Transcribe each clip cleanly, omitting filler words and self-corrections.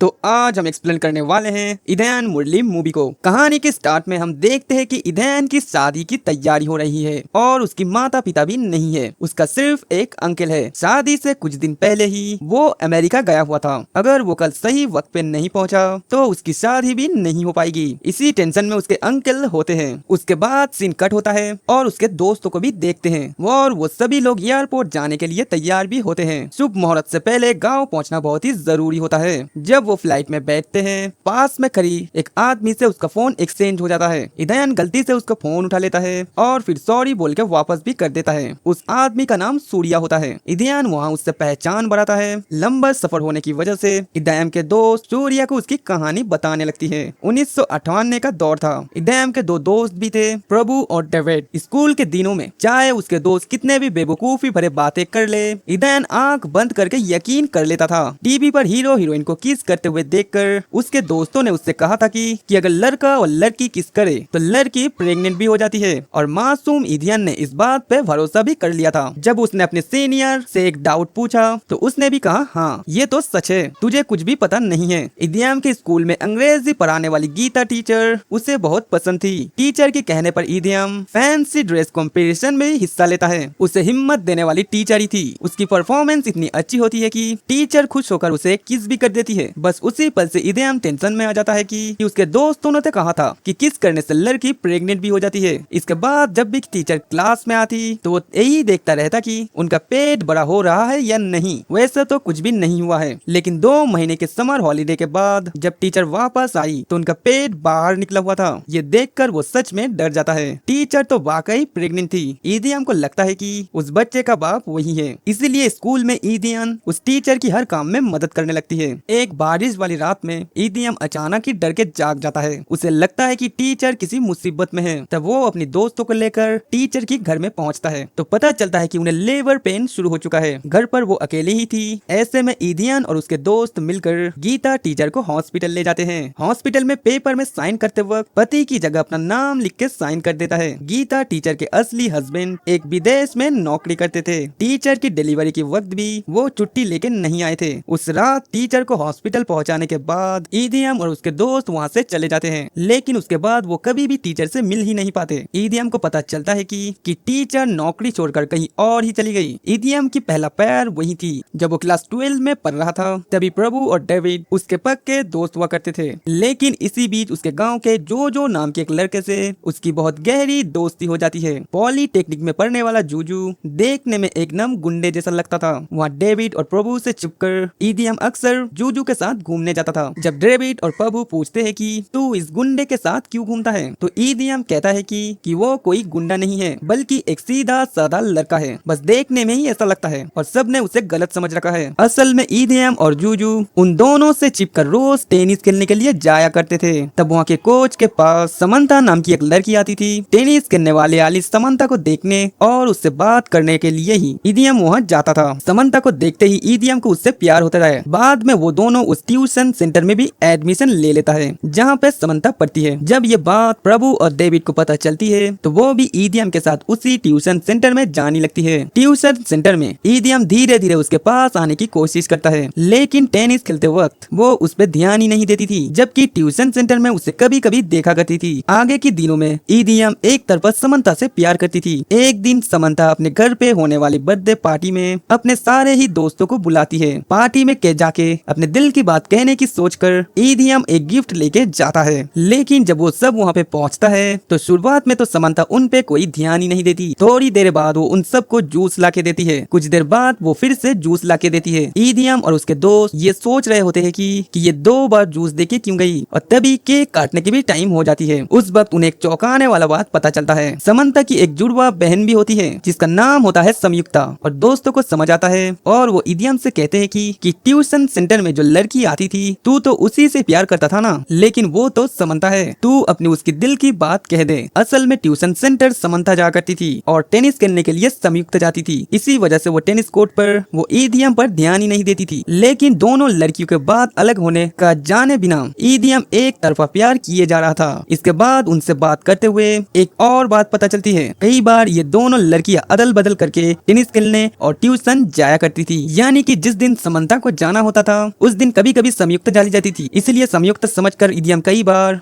तो आज हम एक्सप्लेन करने वाले हैं ईदेन मुरली मूवी को। कहानी के स्टार्ट में हम देखते हैं कि ईदेन की शादी की तैयारी हो रही है और उसकी माता पिता भी नहीं है, उसका सिर्फ एक अंकल है। शादी से कुछ दिन पहले ही वो अमेरिका गया हुआ था। अगर वो कल सही वक्त पे नहीं पहुंचा तो उसकी शादी भी नहीं हो पाएगी। इसी टेंशन में उसके अंकल होते हैं। उसके बाद सीन कट होता है और उसके दोस्तों को भी देखते हैं और वो सभी लोग एयरपोर्ट जाने के लिए तैयार भी होते हैं। शुभ मुहूर्त से पहले गाँव पहुँचना बहुत ही जरूरी होता है। जब वो फ्लाइट में बैठते हैं, पास में खड़ी एक आदमी से उसका फोन एक्सचेंज हो जाता है। ईदेन गलती से उसका फोन उठा लेता है और फिर सॉरी बोल के वापस भी कर देता है। उस आदमी का नाम सूर्या होता है। ईदेन वहाँ उससे पहचान बढ़ाता है। लंबा सफर होने की वजह से ईदेन के दोस्त सूर्या को उसकी कहानी बताने लगती है। 1998 का दौर था। ईदेन के दो दोस्त भी थे, प्रभु और डेविड। स्कूल के दिनों में चाहे उसके दोस्त कितने भी बेवकूफी भरे बातें कर ले, ईदेन आंख बंद करके यकीन कर लेता था। टीवी पर हीरो हीरोइन को किस करते हुए देखकर उसके दोस्तों ने उससे कहा था कि अगर लड़का और लड़की किस करे तो लड़की प्रेग्नेंट भी हो जाती है और मासूम ईदेन ने इस बात पे भरोसा भी कर लिया था। जब उसने अपने सीनियर से एक डाउट पूछा तो उसने भी कहा, हाँ ये तो सच है, तुझे कुछ भी पता नहीं है। ईदेन के स्कूल में अंग्रेजी पढ़ाने वाली गीता टीचर उसे बहुत पसंद थी। टीचर के कहने पर ईदेन फैंसी ड्रेस कंपटीशन में हिस्सा लेता है। उसे हिम्मत देने वाली टीचर ही थी। उसकी परफॉर्मेंस इतनी अच्छी होती है कि टीचर खुश होकर उसे किस भी कर देती है। बस उसी पल से ईदेन टेंशन में आ जाता है कि उसके दोस्तों ने कहा था कि किस करने से लड़की प्रेग्नेंट भी हो जाती है। इसके बाद जब भी टीचर क्लास में आती तो वो यही देखता रहता कि उनका पेट बड़ा हो रहा है या नहीं। वैसे तो कुछ भी नहीं हुआ है, लेकिन 2 महीने के समर हॉलीडे के बाद जब टीचर वापस आई तो उनका पेट बाहर निकला हुआ था। ये देखकर वो सच में डर जाता है। टीचर तो वाकई प्रेग्नेंट थी। ईदेन को लगता है कि उस बच्चे का बाप वही है, इसीलिए स्कूल में ईदेन उस टीचर की हर काम में मदद करने लगती है। एक बारिश वाली रात में ईदेन अचानक ही डर के जाग जाता है। उसे लगता है कि टीचर किसी मुसीबत में है। तब वो अपने दोस्तों को लेकर टीचर के घर में पहुंचता है तो पता चलता है कि उन्हें लेबर पेन शुरू हो चुका है। घर पर वो अकेली ही थी। ऐसे में ईदेन और उसके दोस्त मिलकर गीता टीचर को हॉस्पिटल ले जाते हैं। हॉस्पिटल में पेपर में साइन करते वक्त पति की जगह अपना नाम लिख के साइन कर देता है। गीता टीचर के असली हस्बैंड एक विदेश में नौकरी करते थे। टीचर की डिलीवरी के वक्त भी वो छुट्टी लेके नहीं आए थे। उस रात टीचर को हॉस्पिटल पहुंचाने के बाद ईदेन और उसके दोस्त वहां से चले जाते हैं, लेकिन उसके बाद वो कभी भी टीचर से मिल ही नहीं पाते। ईदेन को पता चलता है कि टीचर नौकरी छोड़कर कहीं और ही चली गई। ईदेन की पहला पैर वही थी। जब वो क्लास 12 में पढ़ रहा था तभी प्रभु और डेविड उसके पक्के दोस्त हुआ करते थे, लेकिन इसी बीच उसके गाँव के जो नाम के एक लड़के से उसकी बहुत गहरी दोस्ती हो जाती है। पॉलीटेक्निक में पढ़ने वाला जूजू देखने में एकदम गुंडे जैसा लगता था। वहाँ डेविड और प्रभु से छिपकर ईदेन अक्सर जूजू के साथ घूमने जाता था। जब डेविड और प्रभु पूछते हैं कि तू इस गुंडे के साथ क्यों घूमता है तो ईदेन कहता है कि वो कोई गुंडा नहीं है बल्कि एक सीधा साधा लड़का है, बस देखने में ही ऐसा लगता है और सबने उसे गलत समझ रखा है। असल में ईदेन और जूजू उन दोनों से छिपकर रोज टेनिस खेलने के लिए जाया करते थे। तब वहाँ के कोच के पास समंता नाम की एक लड़की आती थी। टेनिस खेलने वाले आली समंता को देखने और उससे बात करने के लिए ही ईदेन वहाँ जाता था। समंता को देखते ही ईदेन को उससे प्यार होता है। बाद में वो दोनों उस ट्यूशन सेंटर में भी एडमिशन ले लेता है जहाँ पे समंता पढ़ती है। जब ये बात प्रभु और डेविड को पता चलती है तो वो भी ईदेन के साथ उसी ट्यूशन सेंटर में जाने लगती है। ट्यूशन सेंटर में ईदेन धीरे धीरे उसके पास आने की कोशिश करता है, लेकिन टेनिस खेलते वक्त वो उस पर ध्यान ही नहीं देती थी, जबकि ट्यूशन सेंटर में उसे कभी कभी देखा करती थी। आगे के दिनों में ईदेन एक तरफा समंता से प्यार करती थी। एक दिन समंता अपने घर पे होने वाली बर्थडे पार्टी में अपने सारे ही दोस्तों को बुलाती है। पार्टी में जाके अपने दिल की बात कहने की सोचकर ईदेन एक गिफ्ट लेके जाता है, लेकिन जब वो सब वहाँ पे पहुँचता है तो शुरुआत में तो समंता उन पे कोई ध्यान ही नहीं देती। थोड़ी देर बाद वो उन सबको जूस ला के देती है। कुछ देर बाद वो फिर से जूस ला के देती है। ईदेन और उसके दोस्त ये सोच रहे होते हैं कि ये 2 बार जूस देके क्यों गई और तभी केक काटने की भी टाइम हो जाती है। उस वक्त उन्हें एक चौंकाने वाला बात पता चलता है। समंता की एक जुड़वा बहन भी होती है जिसका नाम होता है संयुक्ता और दोस्तों को समझ आता है और वो ईदेन से कहते हैं कि ट्यूशन सेंटर में जो लड़की आती थी तू तो उसी से प्यार करता था ना, लेकिन वो तो समंता है, तू अपनी उसकी दिल की बात कह दे। असल में ट्यूशन सेंटर समंता जा करती थी और टेनिस खेलने के लिए संयुक्त जाती थी। इसी वजह से वो टेनिस कोर्ट पर वो ईदेन पर ध्यान ही नहीं देती थी, लेकिन दोनों लड़कियों के बाद अलग होने का जाने बिना ईदेन एक तरफा प्यार किए जा रहा था। इसके बाद उनसे बात करते हुए एक और बात पता चलती है। कई बार ये दोनों लड़कियां अदल बदल करके टेनिस खेलने और ट्यूशन जाया करती थी, यानी कि जिस दिन समंता को जाना होता था उस दिन कभी कभी कभी संयुक्त डाली जाती थी, इसलिए संयुक्त समझकर ईडीएम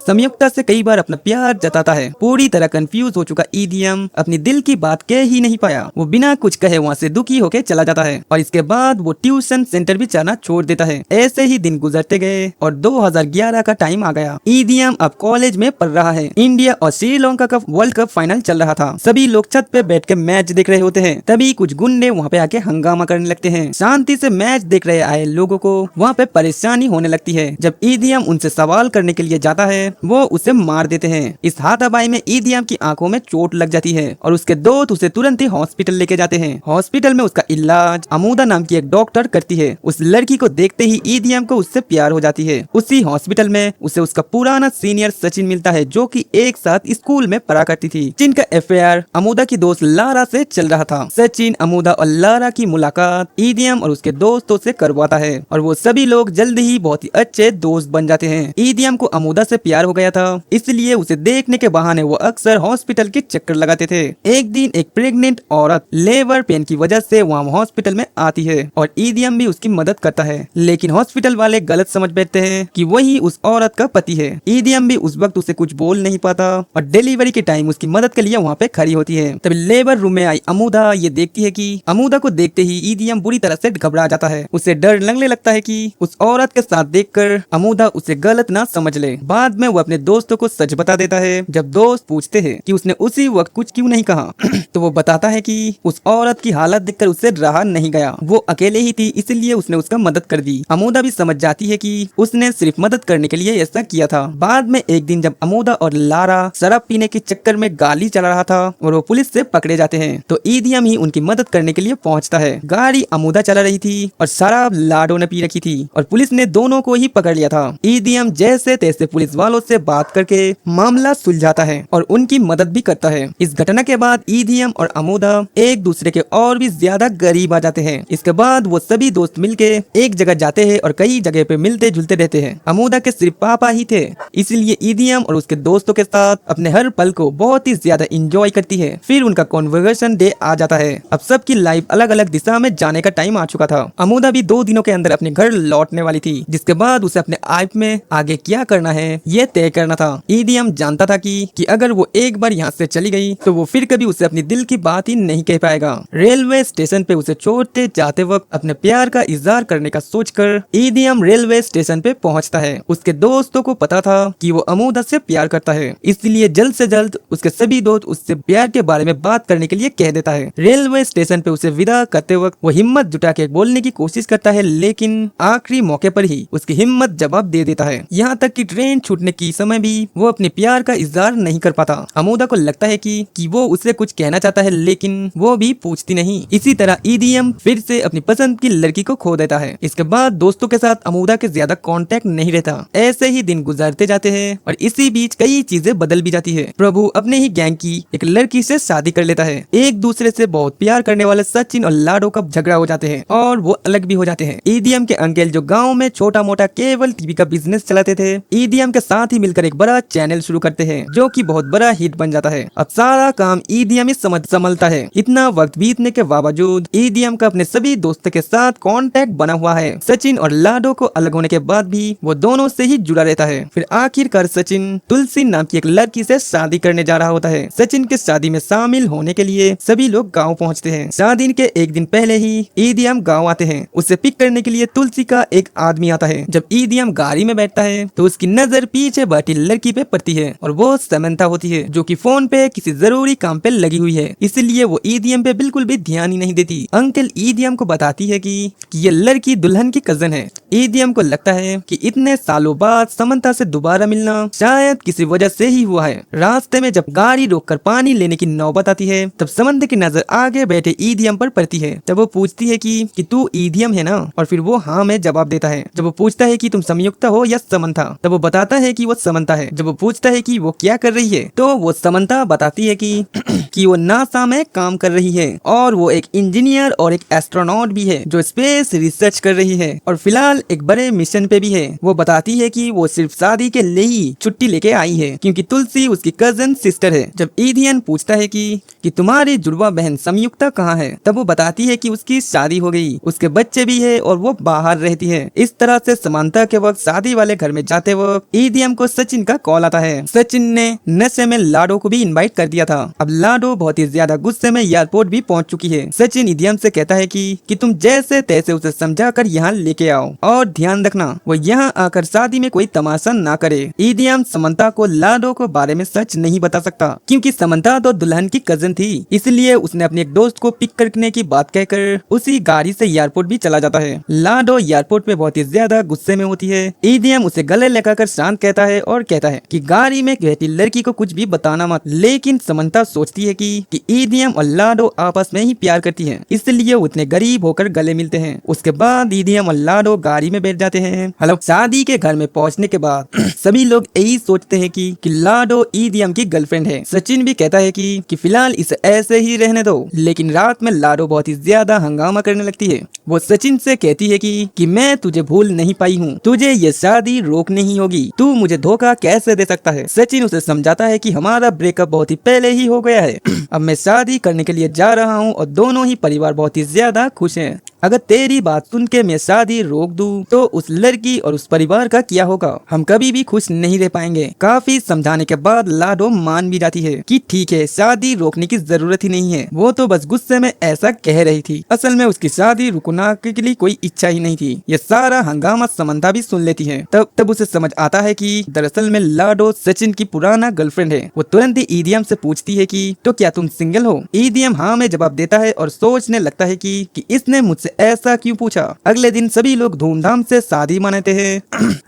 संयुक्ता से कई बार अपना प्यार जताता है। पूरी तरह कंफ्यूज हो चुका ईडीएम अपनी दिल की बात कह ही नहीं पाया। वो बिना कुछ कहे वहाँ से दुखी होकर चला जाता है और इसके बाद वो ट्यूशन सेंटर भी जाना छोड़ देता है। ऐसे ही दिन गुजरते गए और 2011 का टाइम आ गया। ईडीएम अब कॉलेज में पढ़ रहा है। इंडिया और श्रीलंका का वर्ल्ड कप फाइनल चल रहा था। सभी लोग छत पे बैठ के मैच देख रहे होते हैं। तभी कुछ गुंडे वहाँ पे आके हंगामा करने लगते हैं। शांति से मैच देख रहे आए लोगों को वहाँ पे परेशानी होने लगती है। जब ईडीएम उनसे सवाल करने के लिए जाता है वो उसे मार देते हैं। इस हाथापाई में ईडीएम की आंखों में चोट लग जाती है और उसके दोस्त उसे तुरंत ही हॉस्पिटल लेके जाते हैं। हॉस्पिटल में उसका इलाज अमूदा नाम की एक डॉक्टर करती है। उस लड़की को देखते ही ईडीएम को उससे प्यार हो जाती है। उसी हॉस्पिटल में उसे उसका पुराना सीनियर सचिन मिलता है जो कि एक साथ स्कूल में पढ़ा करती थी, जिनका अफेयर अमूदा की दोस्त लारा से चल रहा था। सचिन, अमूदा और लारा की मुलाकात ईडीएम और उसके दोस्तों से करवाता है और वो सभी लोग जल्द ही बहुत ही अच्छे दोस्त बन जाते हैं। ईडीएम को अमूदा से प्यार हो गया था, इसलिए उसे देखने के बहाने वो अक्सर हॉस्पिटल के चक्कर लगाते थे। एक दिन एक प्रेग्नेंट औरत लेबर पेन की वजह से वहाँ हॉस्पिटल में आती है और ईडीएम भी उसकी मदद करता है, लेकिन हॉस्पिटल वाले गलत समझ बैठते हैं कि वही उस औरत का पति है। ईडीएम भी उस वक्त उसे कुछ बोल नहीं पाता और डिलीवरी के टाइम उसकी मदद के लिए वहाँ पे खड़ी होती है। तभी लेबर रूम में आई अमूदा ये देखती है कि अमूदा को देखते ही ईडीएम बुरी तरह से घबरा जाता है। उसे डर लगने लगता है कि उस औरत के साथ देखकर अमूदा उसे गलत ना समझ ले। बाद में वो अपने दोस्तों को सच बता देता है। जब दोस्त पूछते हैं कि उसने उसी वक्त कुछ क्यों नहीं कहा तो वो बताता है कि उस औरत की हालत देखकर उससे रहा नहीं गया। वो अकेले ही थी, इसलिए उसने उसका मदद कर दी। अमूदा भी समझ जाती है कि उसने सिर्फ मदद करने के लिए ऐसा किया था। बाद में एक दिन जब अमूदा और लारा शराब पीने के चक्कर में गाड़ी चला रहा था और वो पुलिस से पकड़े जाते हैं तो ईडीएम ही उनकी मदद करने के लिए पहुंचता है। गाड़ी अमूदा चला रही थी और शराब लाडो ने पी रखी थी और पुलिस ने दोनों को ही पकड़ लिया था। ईडीएम जैसे तैसे पुलिस वालों से बात करके मामला सुलझाता है और उनकी मदद भी करता है। इस घटना के बाद ईडीएम और अमूदा एक दूसरे के और भी ज्यादा करीब आ जाते हैं। इसके बाद वो सभी दोस्त मिलके एक जगह जाते हैं और कई जगह पे मिलते जुलते रहते हैं। अमूदा के सिर्फ पापा ही थे, इसलिए ईडीएम और उसके दोस्तों के साथ अपने हर पल को बहुत ही ज्यादा एंजॉय करती है। फिर उनका कॉन्वर्सेशन डे आ जाता है। अब सबकी लाइफ अलग अलग दिशा में जाने का टाइम आ चुका था। अमूदा भी 2 दिनों के अंदर अपने घर लौटने वाली थी, जिसके बाद उसे अपने लाइफ में आगे क्या करना है ये तय करना था। ईडीएम जानता था कि अगर वो एक बार यहाँ से चली गई तो वो फिर कभी उसे अपनी दिल की बात ही नहीं कह पाएगा। रेलवे स्टेशन पे उसे छोड़ते जाते वक्त अपने प्यार का इजहार करने का सोचकर ईडीएम रेलवे स्टेशन पे पहुंचता है। उसके दोस्तों को पता था कि वो अमूदा से प्यार करता है, इसलिए जल्द से जल्द उसके सभी दोस्त उससे प्यार के बारे में बात करने के लिए कह देता है। रेलवे स्टेशन पे उसे विदा करते वक्त वो हिम्मत जुटा के बोलने की कोशिश करता है, लेकिन आखिरी मौके पर ही उसकी हिम्मत जवाब दे देता है। यहाँ तक कि ट्रेन छूटने की समय भी वो अपने प्यार का इजहार नहीं कर पाता। अमूदा को लगता है कि वो उससे कुछ कहना चाहता है, लेकिन वो भी पूछती नहीं। इसी तरह ईडीएम फिर से अपनी पसंद की लड़की को खो देता है। इसके बाद दोस्तों के साथ अमूदा के ज्यादा कांटेक्ट नहीं रहता। ऐसे ही दिन गुजरते जाते हैं और इसी बीच कई चीजें बदल भी जाती है। प्रभु अपने ही गैंग की एक लड़की से शादी कर लेता है। एक दूसरे से बहुत प्यार करने वाले सचिन और लाडो का झगड़ा हो जाते हैं और वो अलग भी हो जाते हैं। ईडीएम के अंकल जो गाँव में छोटा मोटा केबल टीवी का बिजनेस चलाते थे, ईडीएम के साथ ही मिलकर एक बड़ा चैनल शुरू करते हैं जो कि बहुत बड़ा हिट बन जाता है। अब सारा काम ईडीएम ही संभलता है। इतना वक्त बीतने के बावजूद ईडीएम का अपने सभी दोस्तों के साथ कांटेक्ट बना हुआ है। सचिन और लाडो को अलग होने के बाद भी वो दोनों से ही जुड़ा रहता है। फिर आखिरकार सचिन तुलसी नाम की एक लड़की से शादी करने जा रहा होता है। सचिन के शादी में शामिल होने के लिए सभी लोग गाँव पहुँचते हैं। शादी के एक दिन पहले ही ईडीएम गाँव आते हैं। उसे पिक करने के लिए तुलसी का एक आदमी आता है। जब ईडीएम गाड़ी में बैठता है तो उसकी नजर पीछे बैठी लड़की पे पड़ती है और वो समंथा होती है, जो कि फोन पे किसी जरूरी काम पे लगी हुई है, इसलिए वो ईडीएम पे बिल्कुल भी ध्यान ही नहीं देती। अंकल ईडीएम को बताती है कि ये लड़की दुल्हन की कजन है। ईडीएम को लगता है कि इतने सालों बाद समंथा से दोबारा मिलना शायद किसी वजह से ही हुआ है। रास्ते में जब गाड़ी रोककर पानी लेने की नौबत आती है तब समंथा की नजर आगे बैठे ईडीएम पर पड़ती है। तब वो पूछती है कि तू ईडीएम है ना, और फिर वो हाँ में जवाब देता है। जब वो पूछता है कि तुम संयुक्ता हो या समंथा, तब वो बताता है कि वो समंथा है। जब वो पूछता है कि वो क्या कर रही है तो वो समंथा बताती है कि वो नासा में काम कर रही है और वो एक इंजीनियर और एक एस्ट्रोनॉट भी है जो स्पेस रिसर्च कर रही है और फिलहाल एक बड़े मिशन पे भी है। वो बताती है कि वो सिर्फ शादी के लिए ही छुट्टी लेके आई है क्योंकि तुलसी उसकी कजन सिस्टर है। जब ईडीएम पूछता है कि तुम्हारी जुड़वा बहन संयुक्ता कहाँ है, तब वो बताती है कि उसकी शादी हो गई, उसके बच्चे भी है और वो बाहर रहती है। इस तरह से समांता के वक्त शादी वाले घर में जाते वक्त ईडीएम को सचिन का कॉल आता है। सचिन ने नशे में लाडो को भी इनवाइट कर दिया था। अब लाडो बहुत ही ज्यादा गुस्से में एयरपोर्ट भी पहुंच चुकी है। सचिन ईडीएम से कहता है कि तुम जैसे तैसे उसे समझा कर यहाँ लेके आओ और ध्यान रखना वो यहाँ आकर शादी में कोई तमाशा ना करे। ईडीएम समंता को लाडो को बारे में सच नहीं बता सकता क्योंकि समंता तो दुल्हन की कजन थी, इसलिए उसने अपने एक दोस्त को पिक करने की बात कहकर उसी गाड़ी से एयरपोर्ट भी चला जाता है। लाडो एयरपोर्ट में बहुत ही ज्यादा गुस्से में होती है। ईडीएम उसे गले लगाकर शांत कहता है और कहता है कि गाड़ी में कहती लड़की को कुछ भी बताना मत, लेकिन समंता सोचती है कि ईडीएम और लाडो आपस में ही प्यार करती है, इसलिए उतने गरीब होकर गले मिलते हैं। उसके बाद ईडीएम और लाडो गाड़ी में बैठ जाते हैं। हेलो, शादी के घर में पहुंचने के बाद सभी लोग यही सोचते हैं कि लाडो ईडीएम की गर्लफ्रेंड है। सचिन भी कहता है कि फिलहाल इसे ऐसे ही रहने दो, लेकिन रात में लाडो बहुत ही ज्यादा हंगामा करने लगती है। वो सचिन से कहती है कि मैं तुझे भूल नहीं पाई हूँ, तुझे ये शादी रोकनी ही होगी, तू मुझे धोखा कैसे दे सकता है। सचिन उसे समझाता है कि हमारा ब्रेकअप बहुत ही पहले ही हो गया है, अब मैं शादी करने के लिए जा रहा हूँ और दोनों ही परिवार बहुत ही ज्यादा खुश हैं। अगर तेरी बात सुन के मैं शादी रोक दूं तो उस लड़की और उस परिवार का क्या होगा, हम कभी भी खुश नहीं रह पाएंगे। काफी समझाने के बाद लाडो मान भी जाती है कि ठीक है, शादी रोकने की जरूरत ही नहीं है, वो तो बस गुस्से में ऐसा कह रही थी, असल में उसकी शादी रुकना के लिए कोई इच्छा ही नहीं थी। ये सारा हंगामा समंता भी सुन लेती है। तब उसे समझ आता है कि दरअसल में लाडो सचिन की पुराना गर्लफ्रेंड है। वो तुरंत ही ईडीएम से पूछती है कि तो क्या तुम सिंगल हो। ईडीएम हाँ में जवाब देता है और सोचने लगता है कि इसने मुझसे ऐसा क्यों पूछा। अगले दिन सभी लोग धूमधाम से शादी मनाते हैं।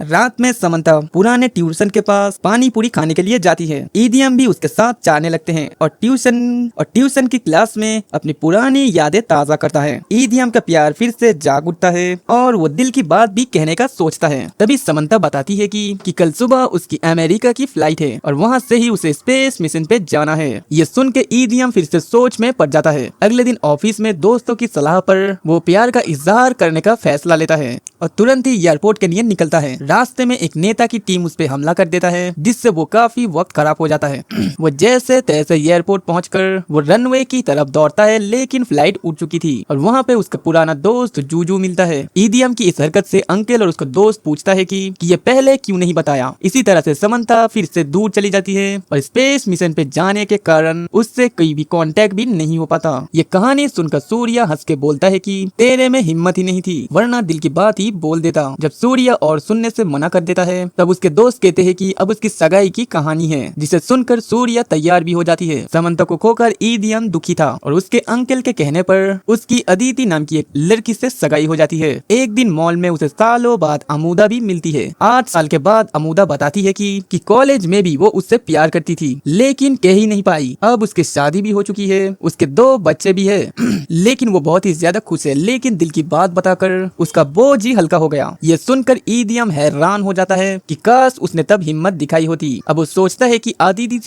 रात में समंता पुराने ट्यूशन के पास पानी पूरी खाने के लिए जाती है। ईडीएम भी उसके साथ जाने लगते हैं और ट्यूशन की क्लास में अपनी पुरानी यादें ताजा करता है। ईडीएम का प्यार फिर से जाग उठता है और वो दिल की बात भी कहने का सोचता है। तभी समंता बताती है कि कल सुबह उसकी अमेरिका की फ्लाइट है और वहाँ से ही उसे स्पेस मिशन पे जाना है। ये सुन के ईडीएम फिर से सोच में पड़ जाता है। अगले दिन ऑफिस में दोस्तों की सलाह पर वो प्यार का इजहार करने का फैसला लेता है और तुरंत ही एयरपोर्ट के लिए निकलता है। रास्ते में एक नेता की टीम उस पे हमला कर देता है, जिससे वो काफी वक्त खराब हो जाता है। वो जैसे तैसे एयरपोर्ट पहुंचकर वो रनवे की तरफ दौड़ता है, लेकिन फ्लाइट उड़ चुकी थी और वहाँ पे उसका पुराना दोस्त जूजू मिलता है। ईडीएम की इस हरकत से अंकल और उसका दोस्त पूछता है कि ये पहले क्यों नहीं बताया। इसी तरह से समंता फिर से दूर चली जाती है और स्पेस मिशन पे जाने के कारण उससे कोई भी कांटेक्ट भी नहीं हो पाता। ये कहानी सुनकर सूर्या हंस के बोलता है कि तेरे में हिम्मत ही नहीं थी, वरना दिल की बात ही बोल देता। जब सूर्या और सुनने से मना कर देता है तब उसके दोस्त कहते हैं कि अब उसकी सगाई की कहानी है, जिसे सुनकर सूर्या तैयार भी हो जाती है। समंता को खोकर ईडीएम दुखी था और उसके अंकल के कहने पर उसकी अदिति नाम की एक लड़की से सगाई हो जाती है। एक दिन मॉल में उसे सालों बाद अमूदा भी मिलती है। 8 साल के बाद अमूदा बताती है कि कॉलेज में भी वो उससे प्यार करती थी, लेकिन कह ही नहीं पाई। अब उसकी शादी भी हो चुकी है, उसके 2 बच्चे भी है। लेकिन वो बहुत ही ज्यादा खुश है, लेकिन दिल की बात बताकर उसका बोझ ही हल्का हो गया। ये सुनकर ईडीएम हैरान हो जाता है कि काश उसने तब हिम्मत दिखाई होती। अब वो सोचता है कि अदिति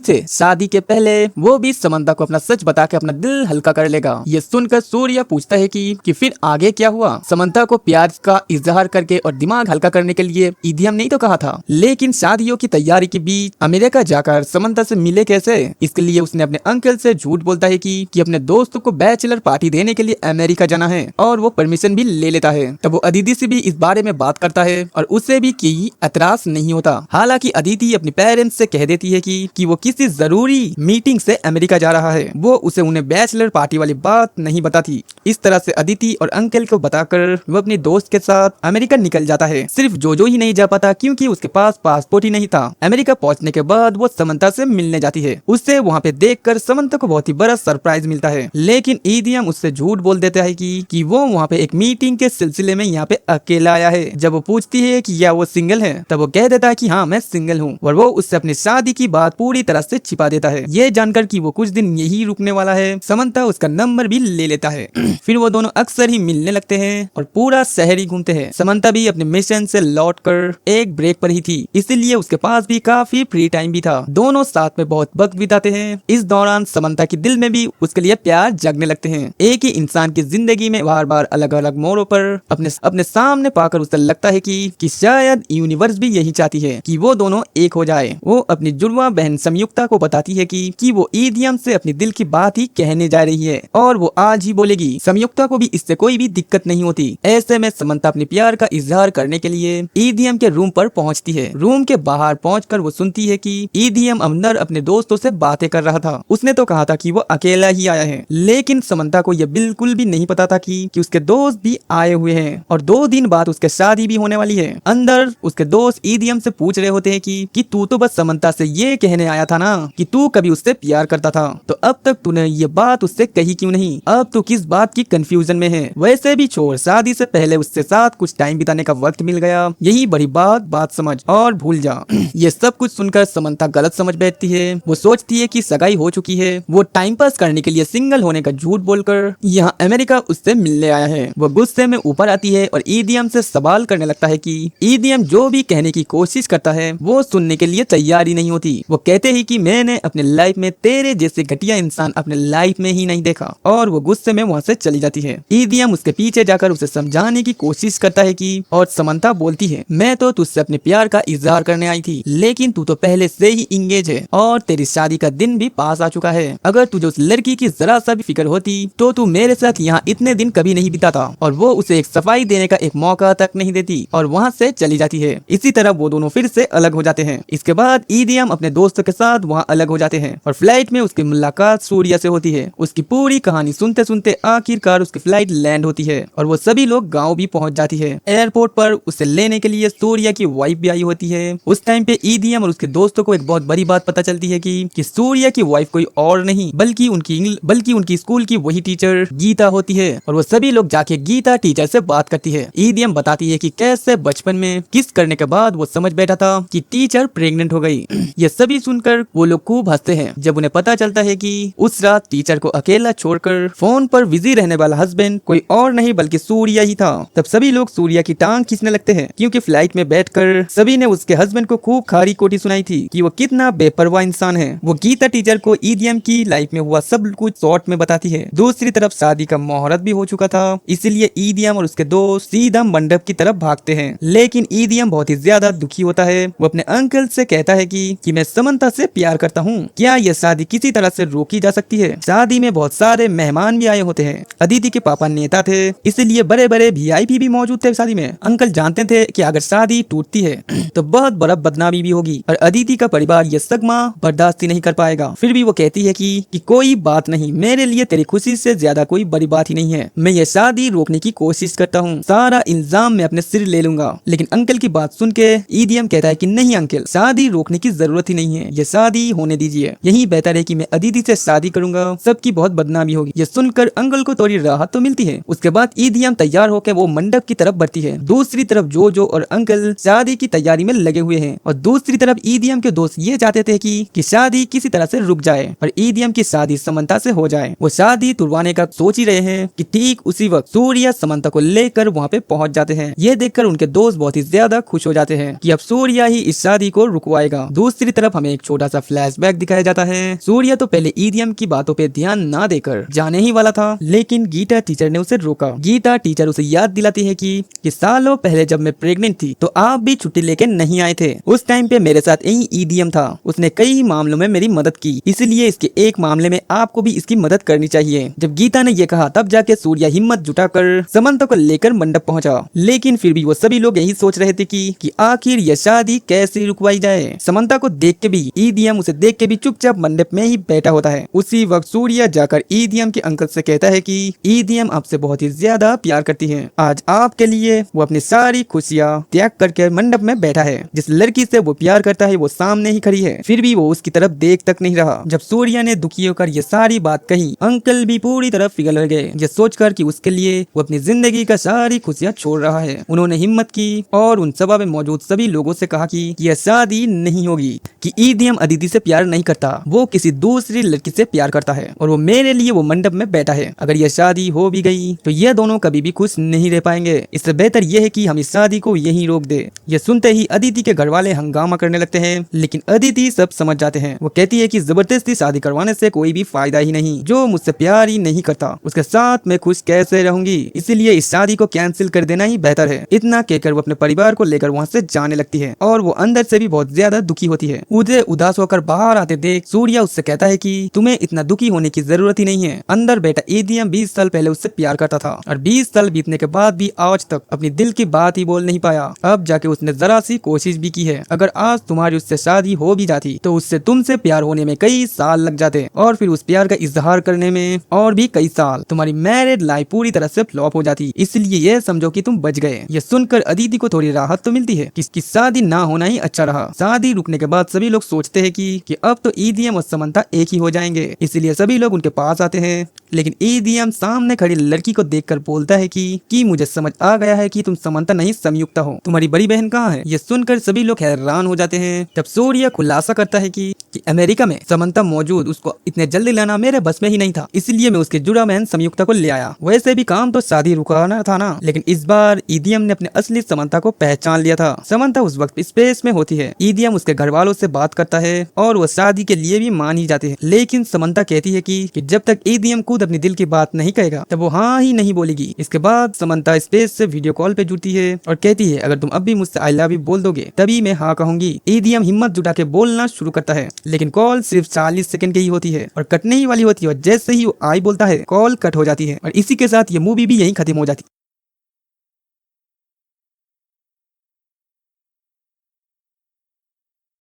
से शादी के पहले वो भी समंता को अपना सच बता के अपना दिल हल्का कर लेगा। ये सुनकर सूर्या पूछता है कि फिर आगे क्या हुआ। समंता को प्यार का इजहार करके और दिमाग हल्का करने के लिए ईडीएम नहीं तो कहा था, लेकिन शादियों की तैयारी के बीच अमेरिका जाकर समंता से मिले कैसे। इसके लिए उसने अपने अंकल से झूठ बोलता है कि अपने दोस्तों को बैचलर पार्टी देने के लिए अमेरिका जाना है और वो परमिशन भी ले लेता है। तब वो अदिति से भी इस बारे में बात करता है और उसे भी कोई एतराज नहीं होता। हालांकि अदिति अपने पेरेंट्स से कह देती है कि वो किसी जरूरी मीटिंग से अमेरिका जा रहा है, वो उसे उन्हें बैचलर पार्टी वाली बात नहीं बताती। इस तरह से अदिति और अंकल को बताकर वो अपने दोस्त के साथ अमेरिका निकल जाता है। सिर्फ जोजो ही नहीं जा पाता क्योंकि उसके पास पासपोर्ट ही नहीं था। अमेरिका पहुंचने के बाद वो समंता से मिलने जाती है। उससे वहाँ पे देखकर समंता को बहुत ही बड़ा सरप्राइज मिलता है, लेकिन ईडीएम उससे झूठ बोल देता है कि वो वहाँ पे एक मीटिंग के सिलसिले में यहाँ पे अकेला आया है। जब वो पूछती है कि क्या वो सिंगल है, तब वो कह देता है कि हाँ मैं सिंगल हूँ, और वो उससे अपनी शादी की बात पूरी तरह से छिपा देता है। ये जानकर कि वो कुछ दिन यही रुकने वाला है, समंता उसका नंबर भी ले लेता है। फिर वो दोनों अक्सर ही मिलने लगते हैं और पूरा शहर ही घूमते हैं। समंता भी अपने मिशन से लौटकर एक ब्रेक पर ही थी, इसीलिए उसके पास भी काफी फ्री टाइम भी था। दोनों साथ में बहुत वक्त बिताते हैं। इस दौरान समंता के दिल में भी उसके लिए प्यार जगने लगता है। लगते हैं। एक ही इंसान की जिंदगी में बार बार अलग अलग मोड़ों पर अपने सामने पाकर उसे लगता है कि शायद यूनिवर्स भी यही चाहती है कि वो दोनों एक हो जाए। वो अपनी जुड़वा बहन संयुक्ता को बताती है कि वो ईदीएम से अपनी दिल की बात ही कहने जा रही है और वो आज ही बोलेगी। संयुक्ता को भी इससे कोई भी दिक्कत नहीं होती। ऐसे में समंता अपने प्यार का इजहार करने के लिए ईदीएम के रूम पर पहुंचती है। रूम के बाहर पहुंचकर वो सुनती है कि ईदीएम अंदर अपने दोस्तों से बातें कर रहा था। उसने तो कहा था कि वो अकेला ही आया है, लेकिन समंता को यह बिल्कुल भी नहीं पता था कि उसके दोस्त भी आए हुए हैं और 2 दिन बाद उसके शादी भी होने वाली है। अंदर उसके दोस्त ईदीएम से पूछ रहे होते हैं कि तू तो बस समंता से ये कहने आया था ना कि तू कभी उससे प्यार करता था, तो अब तक तूने ये बात उससे कही क्यों नहीं? अब तू किस बात की कंफ्यूजन में है? वैसे भी छोड़, शादी से पहले उससे साथ कुछ टाइम बिताने का वक्त मिल गया, यही बड़ी बात समझ और भूल जा। ये सब कुछ सुनकर समंता गलत समझ बैठती है। वो सोचती है कि सगाई हो चुकी है। वो टाइम पास करने के लिए सिंगल होने का झूठ बोलकर यहाँ अमेरिका उससे मिलने आया है। वो गुस्से में ऊपर आती है और ईदीएम से सवाल करने लगता है कि ईदीएम जो भी कहने की कोशिश करता है वो सुनने के लिए तैयार ही नहीं होती। वो कहते ही कि मैंने अपने लाइफ में तेरे जैसे घटिया इंसान अपने लाइफ में ही नहीं देखा, और वो गुस्से में वहाँ से चली जाती है। ईदीएम उसके पीछे जाकर उसे समझाने की कोशिश करता है कि और समंता बोलती है, मैं तो तुझसे अपने प्यार का इजहार करने आई थी, लेकिन तू तो पहले से ही इंगेज है और तेरी शादी का दिन भी पास आ चुका है। अगर तुझे उस लड़की की जरा सा भी फिक्र होती तो तू मेरे साथ यहाँ इतने दिन कभी नहीं बिताता। और वो उसे एक सफाई देने का एक मौका तक नहीं देती और वहाँ से चली जाती है। इसी तरह वो दोनों फिर से अलग हो जाते हैं। इसके बाद ईदीएम अपने दोस्तों के साथ वहाँ अलग हो जाते हैं और फ्लाइट में उसकी मुलाकात सूर्या से होती है। उसकी पूरी कहानी सुनते सुनते आखिरकार उसकी फ्लाइट लैंड होती है और वो सभी लोग गाँव भी पहुँच जाती है। एयरपोर्ट पर उसे लेने के लिए सूर्या की वाइफ भी आई होती है। उस टाइम पे ईदीएम और उसके दोस्तों को एक बहुत बड़ी बात पता चलती है कि सूर्या की वाइफ कोई और नहीं बल्कि उनकी स्कूल की वही टीचर गीता होती है। और वो सभी लोग जाके गीता टीचर से बात करती है। ईदीएम बताती है कि कैसे बचपन में किस करने के बाद वो समझ बैठा था कि टीचर प्रेग्नेंट हो गई। ये सभी सुनकर वो लोग खूब हंसते हैं जब उन्हें पता चलता है कि उस रात टीचर को अकेला छोड़कर फोन पर बिजी रहने वाला हस्बैंड कोई और नहीं बल्कि सूर्या ही था। तब सभी लोग सूर्या की टांग खींचने लगते हैं क्योंकि फ्लाइट में बैठकर सभी ने उसके हस्बैंड को खूब खारी कोटी सुनाई थी कि वो कितना बेपरवाह इंसान है। वो गीता टीचर को ईदीएम की लाइफ में हुआ सब कुछ शॉर्ट में बताती है। दूसरी तरफ शादी का मुहूर्त भी हो चुका था, इसलिए ईदीएम और उसके दोस्त सीधा मंडप की तरफ भागते हैं। लेकिन ईदीएम बहुत ही ज्यादा दुखी होता है। वो अपने अंकल से कहता है कि मैं समंता से प्यार करता हूँ, क्या यह शादी किसी तरह से रोकी जा सकती है? शादी में बहुत सारे मेहमान भी आए होते हैं। अदिति के पापा नेता थे, इसलिए बड़े बड़े वीआईपी भी मौजूद थे शादी में। अंकल जानते थे कि अगर शादी टूटती है तो बहुत बड़ा बदनामी भी होगी और अदिति का परिवार ये सदमा बर्दाश्त ही नहीं कर पाएगा। फिर भी वो कहती है कि कोई बात नहीं, मेरे लिए तेरी खुशी से ज्यादा कोई बड़ी बात ही नहीं है। मैं ये शादी रोकने की कोशिश करता हूँ, सारा इल्जाम मैं अपने सिर ले लूंगा। लेकिन अंकल की बात सुन के ईदीएम कहता है कि नहीं अंकल, शादी रोकने की जरूरत ही नहीं है, ये शादी होने दीजिए। यही बेहतर है कि मैं अदिति से शादी करूंगा, सबकी बहुत बदनामी होगी। ये सुनकर अंकल को थोड़ी राहत तो मिलती है। उसके बाद ईदीएम तैयार होकर वो मंडप की तरफ बढ़ती है। दूसरी तरफ जोजो और अंकल शादी की तैयारी में लगे हुए हैं और दूसरी तरफ ईदीएम के दोस्त ये चाहते थे कि शादी किसी तरह से रुक जाए और ईदीएम की शादी समंता से हो जाए। वो शादी तुड़वाने का सोच ही रहे हैं कि ठीक उसी वक्त सूर्या समंता को लेकर वहाँ पे पहुँच जाते हैं। ये देखकर उनके दोस्त बहुत ही ज्यादा खुश हो जाते हैं कि अब सूर्या ही इस शादी को रुकवाएगा। दूसरी तरफ हमें एक छोटा सा फ्लैशबैक दिखाया जाता है। सूर्या तो पहले ईदीएम की बातों पे ध्यान ना देकर जाने ही वाला था, लेकिन गीता टीचर ने उसे रोका। गीता टीचर उसे याद दिलाती है कि सालों पहले जब मैं प्रेग्नेंट थी तो आप भी छुट्टी लेके नहीं आए थे। उस टाइम पे मेरे साथ यही ईदीएम था, उसने कई मामलों में मेरी मदद की, इसलिए इसके एक मामले में आपको भी इसकी मदद करनी चाहिए। जब गीता ने ये कहा तब जाके सूर्या हिम्मत जुटाकर समंता को लेकर मंडप पहुंचा। लेकिन फिर भी वो सभी लोग यही सोच रहे थे कि आखिर यह शादी कैसे रुकवाई जाए। समंता को देख के भी ईदीएम उसे देख के भी चुपचाप मंडप में ही बैठा होता है। उसी वक्त सूर्या जाकर ईदीएम के अंकल से कहता है कि ईदीएम आपसे बहुत ही ज्यादा प्यार करती है, आज आपके लिए वो अपनी सारी खुशियाँ त्याग करके मंडप में बैठा है। जिस लड़की से वो प्यार करता है वो सामने ही खड़ी है, फिर भी वो उसकी तरफ देख तक नहीं रहा। जब सूर्या ने दुखी होकर ये सारी बात कही, अंकल भी पूरी तरफ पिघल गए, ये सोचकर कि उसके लिए वो अपनी जिंदगी का सारी खुशियाँ छोड़ रहा है। उन्होंने हिम्मत की और उन सभा में मौजूद सभी लोगों से कहा कि यह शादी नहीं होगी, कि ईदीएम अदिति से प्यार नहीं करता, वो किसी दूसरी लड़की से प्यार करता है और वो मेरे लिए वो मंडप में बैठा है। अगर यह शादी हो भी गई तो ये दोनों कभी भी खुश नहीं रह पाएंगे। इससे बेहतर यह है कि हम इस शादी को यहीं रोक दे। ये सुनते ही अदिति के घर वाले हंगामा करने लगते हैं, लेकिन अदिति सब समझ जाते हैं। वो कहती है कि जबरदस्ती शादी करवाने से कोई भी फायदा ही नहीं, जो मुझसे प्यार प्यार ही नहीं करता, उसके साथ मैं खुश कैसे रहूंगी, इसीलिए इस शादी को कैंसिल कर देना ही बेहतर है। इतना कहकर वो अपने परिवार को लेकर वहाँ से जाने लगती है और वो अंदर से भी बहुत ज्यादा दुखी होती है। उदय उदास होकर बाहर आते देख सूर्या उससे कहता है कि तुम्हें इतना दुखी होने की जरूरत ही नहीं है। अंदर बेटा ईदीएम 20 साल पहले उससे प्यार करता था और 20 साल बीतने के बाद भी आज तक अपनी दिल की बात ही बोल नहीं पाया। अब जाके उसने जरा सी कोशिश भी की है। अगर आज तुम्हारी उससे शादी हो भी जाती तो उससे तुमसे प्यार होने में कई साल लग जाते और फिर उस प्यार का इजहार करने में और भी कई साल। तुम्हारी मैरिड लाइफ पूरी तरह से फ्लॉप हो जाती, इसलिए ये समझो कि तुम बच गए। ये सुनकर अदिति को थोड़ी राहत तो मिलती है, किसकी शादी ना होना ही अच्छा रहा। शादी रुकने के बाद सभी लोग सोचते हैं कि अब तो ईदीएम और समंता एक ही हो जाएंगे, इसलिए सभी लोग उनके पास आते हैं। लेकिन ईदीएम सामने खड़ी लड़की को देखकर बोलता है कि मुझे समझ आ गया है कि तुम समंता नहीं संयुक्ता हो, तुम्हारी बड़ी बहन कहाँ है। ये सुनकर सभी लोग हैरान हो जाते हैं। तब सूर्य खुलासा करता है कि अमेरिका में समंता मौजूद, उसको इतने जल्दी लाना मेरे बस में ही नहीं था, इसलिए मैं उसके जुड़ा बहन संयुक्ता को ले आया। वैसे भी काम तो शादी रुकाना था ना, लेकिन इस बार ईदीएम ने अपने असली समंता को पहचान लिया था। समंता उस वक्त स्पेस में होती है। ईदीएम उसके घर वालों से बात करता है और वो शादी के लिए भी मान ही जाते हैं, लेकिन समंता कहती है कि जब तक ईदीएम खुद अपनी दिल की बात नहीं कहेगा तब वो हाँ ही नहीं बोलेगी। इसके बाद समंता स्पेस से वीडियो कॉल पे जुड़ती है और कहती है अगर तुम अब भी मुझसे आई लव यू बोल दोगे तभी मैं हाँ कहूंगी। ईदीएम हिम्मत जुटा के बोलना शुरू करता है, लेकिन कॉल सिर्फ 40 सेकंड की ही होती है और कटने ही वाली होती है और जैसे ही वो आई बोलता है कॉल कट हो जाती है और इसी के साथ ये मूवी भी यहीं खत्म हो जाती है।